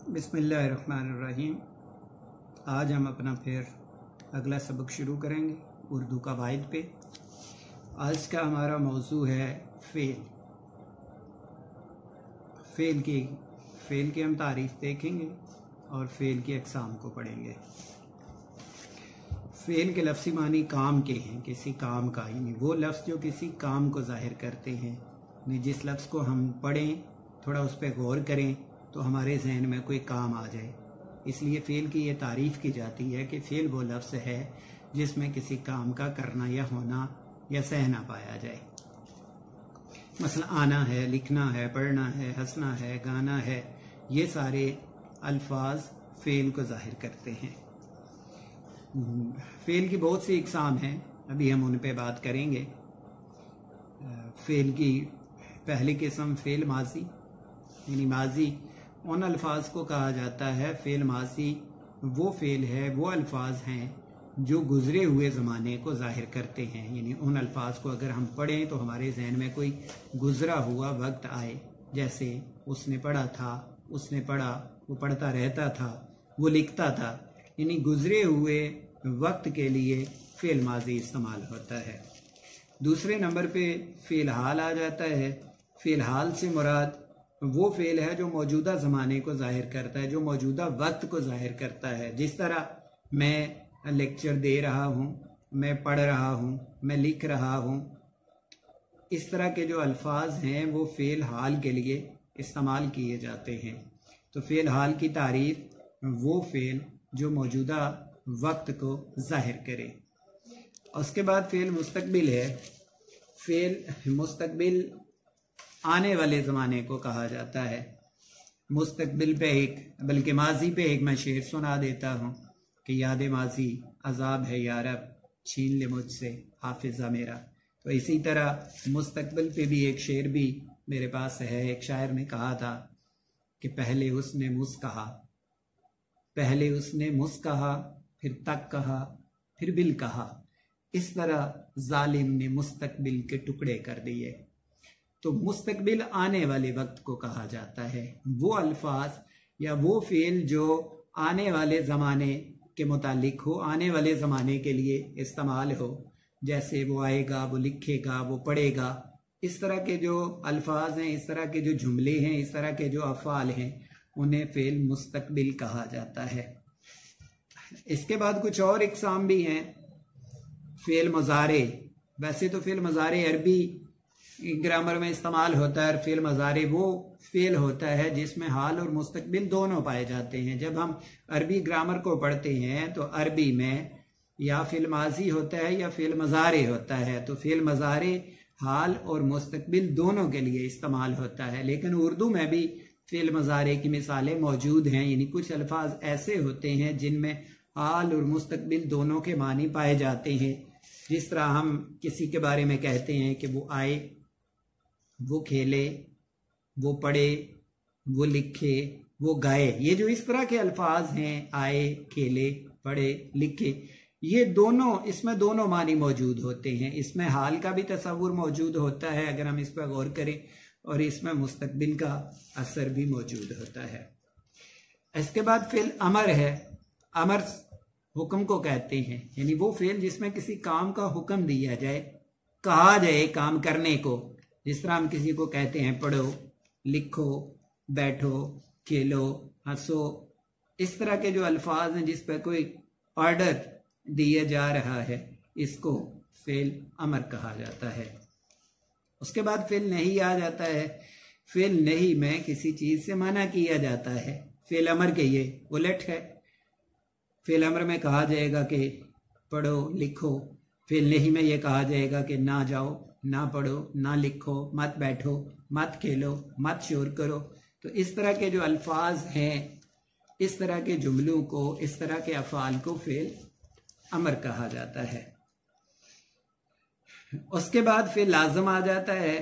बिस्मिल्लाहिर्रहमानिर्रहीम। आज हम अपना फिर अगला सबक शुरू करेंगे उर्दू कवायद पे। आज का हमारा मौजू है फ़ेल। फ़ेल की हम तारीफ़ देखेंगे और फ़ेल की अक़साम को पढ़ेंगे। फ़ेल के लफ्ज़ी मानी काम के हैं, किसी काम का, यानी वो लफ्ज़ जो किसी काम को ज़ाहिर करते हैं। जिस लफ्ज़ को हम पढ़ें, थोड़ा उस पर गौर करें तो हमारे जहन में कोई काम आ जाए। इसलिए फ़ेल की ये तारीफ़ की जाती है कि फ़ेल वो लफ्ज़ है जिसमें किसी काम का करना या होना या सहना पाया जाए। मसलन आना है, लिखना है, पढ़ना है, हंसना है, गाना है, ये सारे अल्फाज फ़ेल को ज़ाहिर करते हैं। फ़ेल की बहुत सी इक़साम हैं, अभी हम उन पे बात करेंगे। फ़ेल की पहली किस्म फ़ेल माजी, यानी माजी उन अल्फाज को कहा जाता है। फ़ेल माजी वो फ़ेल है, वो अल्फाज हैं जो गुज़रे हुए ज़माने को ज़ाहिर करते हैं। यानी उन अल्फाज को अगर हम पढ़ें तो हमारे जहन में कोई गुज़रा हुआ वक्त आए, जैसे उसने पढ़ा था, उसने पढ़ा, वो पढ़ता रहता था, वो लिखता था। यानी गुज़रे हुए वक्त के लिए फ़ेल माजी इस्तेमाल होता है। दूसरे नंबर पे फ़ेल हाल आ जाता है। फ़ेल हाल से मुराद वो फ़ेल है जो मौजूदा ज़माने को ज़ाहिर करता है, जो मौजूदा वक्त को ज़ाहिर करता है। जिस तरह मैं लेक्चर दे रहा हूँ, मैं पढ़ रहा हूँ, मैं लिख रहा हूँ, इस तरह के जो अल्फाज हैं वो फ़ेल हाल के लिए इस्तेमाल किए जाते हैं। तो फ़ेल हाल की तारीफ़ वो फ़ेल जो मौजूदा वक्त को ज़ाहिर करे। उसके बाद फ़ेल मुस्तकबिल है। फ़ेल मुस्तकबिल आने वाले ज़माने को कहा जाता है। मुस्तकबिल पे बल्कि माजी पे एक मैं शेर सुना देता हूँ कि याद माजी अजाब है या रब, छीन ले मुझसे हाफिज़ा मेरा। तो इसी तरह मुस्तकबिल पे भी एक शेर भी मेरे पास है। एक शायर ने कहा था कि पहले उसने मुस्कहा, पहले उसने मुस्कहा, फिर तक कहा, फिर बिल कहा। इस तरह जालिम ने मुस्तकबिल के टुकड़े कर दिए। तो मुस्तकबिल आने वाले वक्त को कहा जाता है। वो अल्फाज या वो फ़ेल जो आने वाले ज़माने के मुतालिक हो, आने वाले ज़माने के लिए इस्तेमाल हो, जैसे वो आएगा, वो लिखेगा, वो पढ़ेगा। इस तरह के जो अल्फाज हैं, इस तरह के जो जुमले हैं, इस तरह के जो अफ़आल हैं, उन्हें फ़ेल मुस्तकबिल कहा जाता है। इसके बाद कुछ और इक़साम भी हैं। फ़ेल मज़ारे, वैसे तो फ़ेल मज़ारे अरबी ग्रामर में इस्तेमाल होता है। फ़ेल मज़ारे वो फ़ेल होता है जिसमें हाल और मुस्तकबिल दोनों पाए जाते हैं। जब हम अरबी ग्रामर को पढ़ते हैं तो अरबी में या फ़ेल माजी होता है या फ़ेल मज़ारे होता है। तो फ़ेल मज़ारे हाल और मुस्तकबिल दोनों के लिए इस्तेमाल होता है। लेकिन उर्दू में भी फ़ेल मज़ारे की मिसालें मौजूद हैं। यानी कुछ अल्फाज ऐसे होते हैं जिनमें हाल और मुस्तकबिल दोनों के मानी पाए जाते हैं। जिस तरह हम किसी के बारे में कहते हैं कि वो आए, वो खेले, वो पढ़े, वो लिखे, वो गाए। ये जो इस तरह के अल्फाज हैं, आए, खेले, पढ़े, लिखे, ये दोनों, इसमें दोनों मानी मौजूद होते हैं। इसमें हाल का भी तसव्वुर मौजूद होता है अगर हम इस पर गौर करें, और इसमें मुस्तकबिल का असर भी मौजूद होता है। इसके बाद फ़ेल अमर है। अमर हुक्म को कहते हैं, यानी वो फ़ेल जिसमें किसी काम का हुक्म दिया जाए, कहा जाए काम करने को। जिस तरह हम किसी को कहते हैं पढ़ो, लिखो, बैठो, खेलो, हंसो। इस तरह के जो अल्फाज हैं जिस पर कोई ऑर्डर दिया जा रहा है, इसको फ़ेल अमर कहा जाता है। उसके बाद फ़ेल नहीं आ जाता है। फ़ेल नहीं में किसी चीज़ से मना किया जाता है। फ़ेल अमर के ये उलट है। फ़ेल अमर में कहा जाएगा कि पढ़ो, लिखो। फ़ेल नहीं में ये कहा जाएगा कि ना जाओ, ना पढ़ो, ना लिखो, मत बैठो, मत खेलो, मत शोर करो। तो इस तरह के जो अल्फाज हैं, इस तरह के जुमलों को, इस तरह के अफ़आल को फ़ेल अमर कहा जाता है। उसके बाद फ़ेल लाज़म आ जाता है।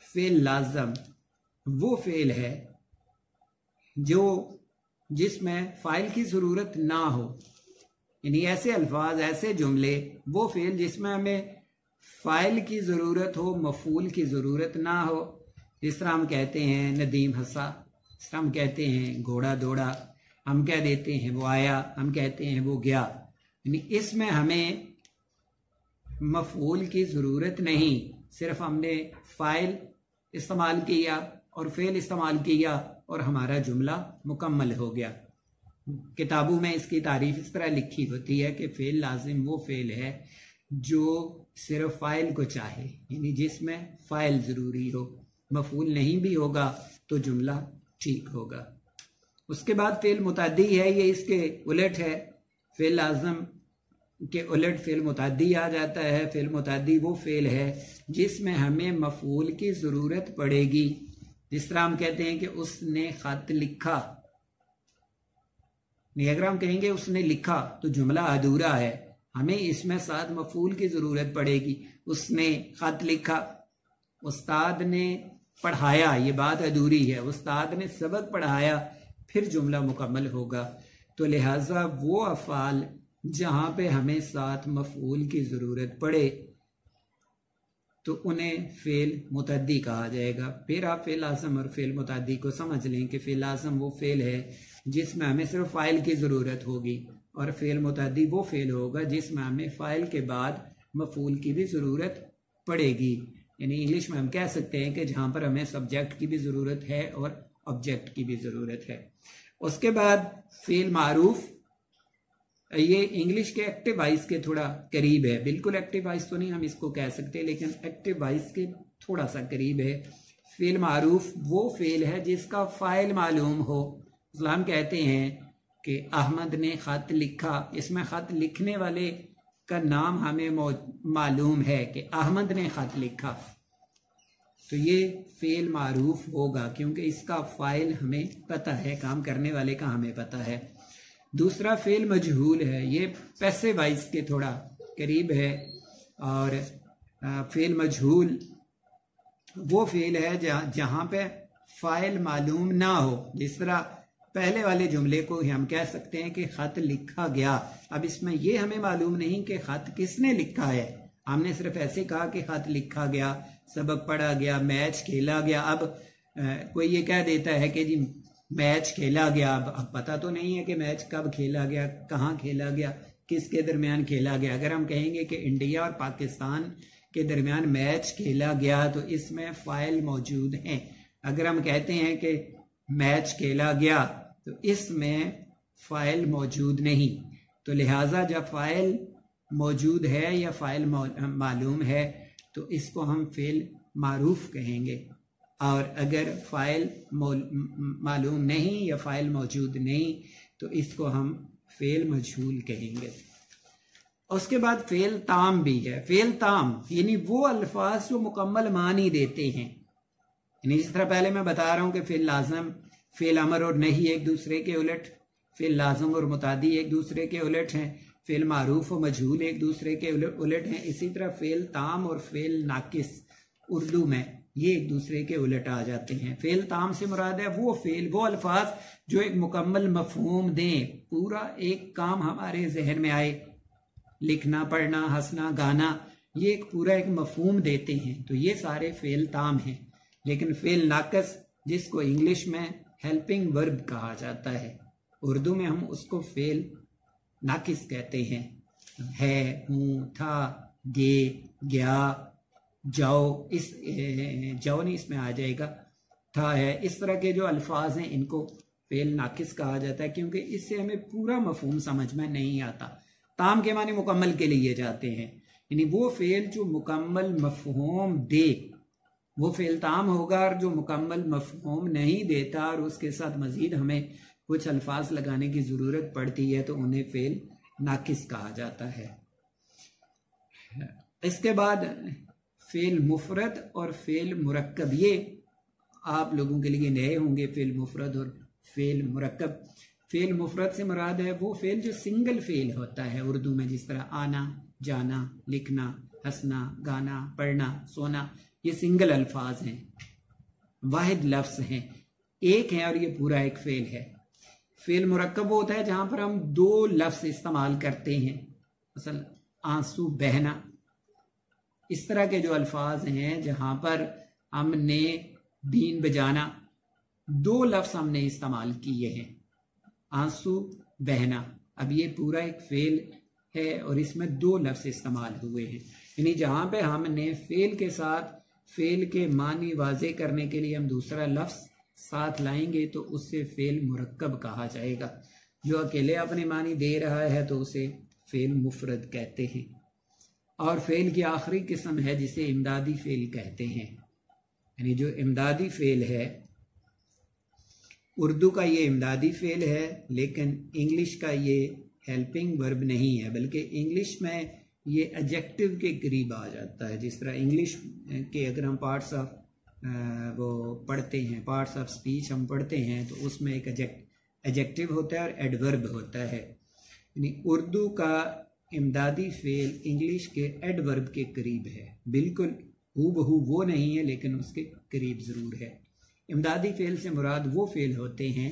फ़ेल लाज़म वो फ़ेल है जो जिसमें फ़ाइल की ज़रूरत ना हो। यानी ऐसे अल्फाज, ऐसे जुमले, वो फ़ेल जिसमें हमें फ़ाइल की ज़रूरत हो, मफ़ूल की ज़रूरत ना हो। जिस तरह हम कहते हैं नदीम हंसा, हम कहते हैं घोड़ा दौड़ा, हम कह देते हैं वो आया, हम कहते हैं वो गया। यानी इसमें हमें मफूल की ज़रूरत नहीं, सिर्फ हमने फ़ाइल इस्तेमाल किया और फ़ेल इस्तेमाल किया और हमारा जुमला मुकम्मल हो गया। किताबों में इसकी तारीफ इस तरह लिखी होती है कि फ़ेल लाजिम वो फ़ेल है जो सिर्फ फ़ाइल को चाहे, यानी जिसमें फ़ाइल ज़रूरी हो, मफूल नहीं भी होगा तो जुमला ठीक होगा। उसके बाद फ़ेल मुतअद्दी है, ये इसके उलट है। फ़ेल लाज़िम के उलट फ़ेल मुतअद्दी आ जाता है। फ़ेल मुतअद्दी वो फ़ेल है जिसमें हमें मफूल की ज़रूरत पड़ेगी। जिस तरह हम कहते हैं कि उसने ख़त लिखा, नहीं अगर हम कहेंगे उसने लिखा तो जुमला अधूरा है, हमें इसमें साथ मफूल की ज़रूरत पड़ेगी। उसने ख़त लिखा, उस्ताद ने पढ़ाया, ये बात अधूरी है। उस्ताद ने सबक पढ़ाया, फिर जुमला मुकम्मल होगा। तो लिहाजा वो अफ़ाल जहाँ पे हमें साथ मफूल की ज़रूरत पड़े तो उन्हें फ़ेल मुतअद्दी कहा जाएगा। फिर आप फ़ेल लाज़िम और फ़ेल मुतअद्दी को समझ लें कि फ़ेल लाज़िम वो फ़ेल है जिसमें हमें सिर्फ फ़ाइल की ज़रूरत होगी, और फ़ेल मुतअद्दी वो फ़ेल होगा जिसमें हमें फ़ाइल के बाद मफूल की भी ज़रूरत पड़ेगी। यानी इंग्लिश में हम कह सकते हैं कि जहाँ पर हमें सब्जेक्ट की भी ज़रूरत है और ऑब्जेक्ट की भी ज़रूरत है। उसके बाद फ़ेल मारूफ, ये इंग्लिश के एक्टिव वॉइस के थोड़ा करीब है, बिल्कुल एक्टिव वॉइस तो नहीं हम इसको कह सकते, लेकिन एक्टिव वॉइस के थोड़ा सा करीब है। फ़ेल मारूफ वो फ़ेल है जिसका फ़ाइल मालूम हो। हम कहते हैं कि अहमद ने ख़त लिखा, इसमें ख़त लिखने वाले का नाम हमें मालूम है कि अहमद ने ख़त लिखा, तो ये फ़ेल मारूफ होगा क्योंकि इसका फ़ाइल हमें पता है, काम करने वाले का हमें पता है। दूसरा फ़ेल मजहूल है, ये पैसिव वॉइस के थोड़ा करीब है। और फ़ेल मजहूल वो फ़ेल है जहाँ पे फ़ाइल मालूम ना हो। जिस तरह पहले वाले जुमले को हम कह सकते हैं कि ख़त लिखा गया, अब इसमें ये हमें मालूम नहीं कि ख़त किसने लिखा है, हमने सिर्फ ऐसे कहा कि ख़त लिखा गया, सबक पढ़ा गया, मैच खेला गया। अब कोई ये कह देता है कि जी मैच खेला गया, अब पता तो नहीं है कि मैच कब खेला गया, कहाँ खेला गया, किसके दरमियान खेला गया। अगर हम कहेंगे कि इंडिया और पाकिस्तान के दरमियान मैच खेला गया तो इसमें फ़ाइल मौजूद हैं। अगर हम कहते हैं कि मैच खेला गया तो इसमें फ़ाइल मौजूद नहीं। तो लिहाजा जब फ़ाइल मौजूद है या फ़ाइल मालूम है तो इसको हम फ़ेल मारूफ कहेंगे, और अगर फ़ाइल मालूम नहीं या फ़ाइल मौजूद नहीं तो इसको हम फ़ेल मजहूल कहेंगे। उसके बाद फ़ेल ताम भी है। फ़ेल ताम यानी वो अल्फाज जो मुकम्मल मानी देते हैं, यानी जिस तरह पहले मैं बता रहा हूँ कि फ़ेल लाज़िम, फ़ेल अमर और नहीं एक दूसरे के उलट, फ़ेल लाज़िम और मुतादी एक दूसरे के उलट हैं, फ़ेल मारूफ और मजहूल एक दूसरे के उलट हैं। इसी तरह फ़ेल ताम और फ़ेल नाकिस उर्दू में ये एक दूसरे के उलट आ जाते हैं। फ़ेल ताम से मुराद है वो फ़ेल, वो अल्फाज जो एक मुकम्मल मफ़हूम दें, पूरा एक काम हमारे जहन में आए, लिखना, पढ़ना, हंसना, गाना, ये एक पूरा एक मफ़हूम देते हैं, तो ये सारे फ़ेल ताम हैं। लेकिन फ़ेल नाकस जिसको इंग्लिश में हेल्पिंग वर्ब कहा जाता है, उर्दू में हम उसको फ़ेल नाकिस कहते हैं। है, हूँ, था, गे, गया, जाओ, इस जाओ नहीं इसमें आ जाएगा, था, है, इस तरह के जो अल्फाज हैं इनको फ़ेल नाकिस कहा जाता है क्योंकि इससे हमें पूरा मफ़हूम समझ में नहीं आता। ताम के माने मुकम्मल के लिए जाते हैं, यानी वो फ़ेल जो मुकम्मल मफ़हूम दे वो फ़ेल ताम होगा, और जो मुकम्मल मफ़हूम नहीं देता और उसके साथ मज़ीद हमें कुछ अल्फाज लगाने की ज़रूरत पड़ती है तो उन्हें फ़ेल नाकिस कहा जाता है। इसके बाद फ़ेल मुफ़रद और फ़ेल मुरक्कब, ये आप लोगों के लिए नए होंगे, फ़ेल मुफ़रद और फ़ेल मुरक्कब। फ़ेल मुफ़रद से मुराद है वो फ़ेल जो सिंगल फ़ेल होता है उर्दू में, जिस तरह आना, जाना, लिखना, हंसना, गाना, पढ़ना, सोना, ये सिंगल अल्फाज हैं, वाहिद लफ्ज़ हैं, एक है और ये पूरा एक फ़ेल है। फ़ेल मुरक्कब वो होता है जहाँ पर हम दो लफ्ज़ इस्तेमाल करते हैं, मसलन आंसू बहना, इस तरह के जो अल्फाज हैं जहाँ पर हमने बीन बजाना, दो लफ्ज़ हमने इस्तेमाल किए हैं, आंसू बहना। अब ये पूरा एक फेल है और इसमें दो लफ्ज़ इस्तेमाल हुए हैं, यानी जहाँ पे हमने फेल के साथ फेल के मानी वाजे करने के लिए हम दूसरा लफ्ज़ साथ लाएंगे तो उससे फेल मुरक्कब कहा जाएगा। जो अकेले अपने मानी दे रहा है तो उसे फेल मुफरद कहते हैं। और फेल की आखिरी किस्म है जिसे इमदादी फेल कहते हैं, यानी जो इमदादी फेल है, उर्दू का ये इमदादी फेल है लेकिन इंग्लिश का ये हेल्पिंग वर्ब नहीं है, बल्कि इंग्लिश में ये एडजेक्टिव के करीब आ जाता है। जिस तरह इंग्लिश के अगर हम पार्ट्स ऑफ वो पढ़ते हैं, पार्ट्स ऑफ स्पीच हम पढ़ते हैं तो उसमें एक एडजेक्टिव होता है और एडवर्ब होता है, यानी उर्दू का इमदादी फेल इंग्लिश के एडवर्ब के करीब है। बिल्कुल हूबहू वो नहीं है लेकिन उसके करीब ज़रूर है। इमदादी फेल से मुराद वो फेल होते हैं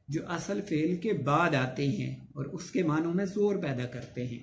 जो असल फेल के बाद आते हैं और उसके मानों में ज़ोर पैदा करते हैं।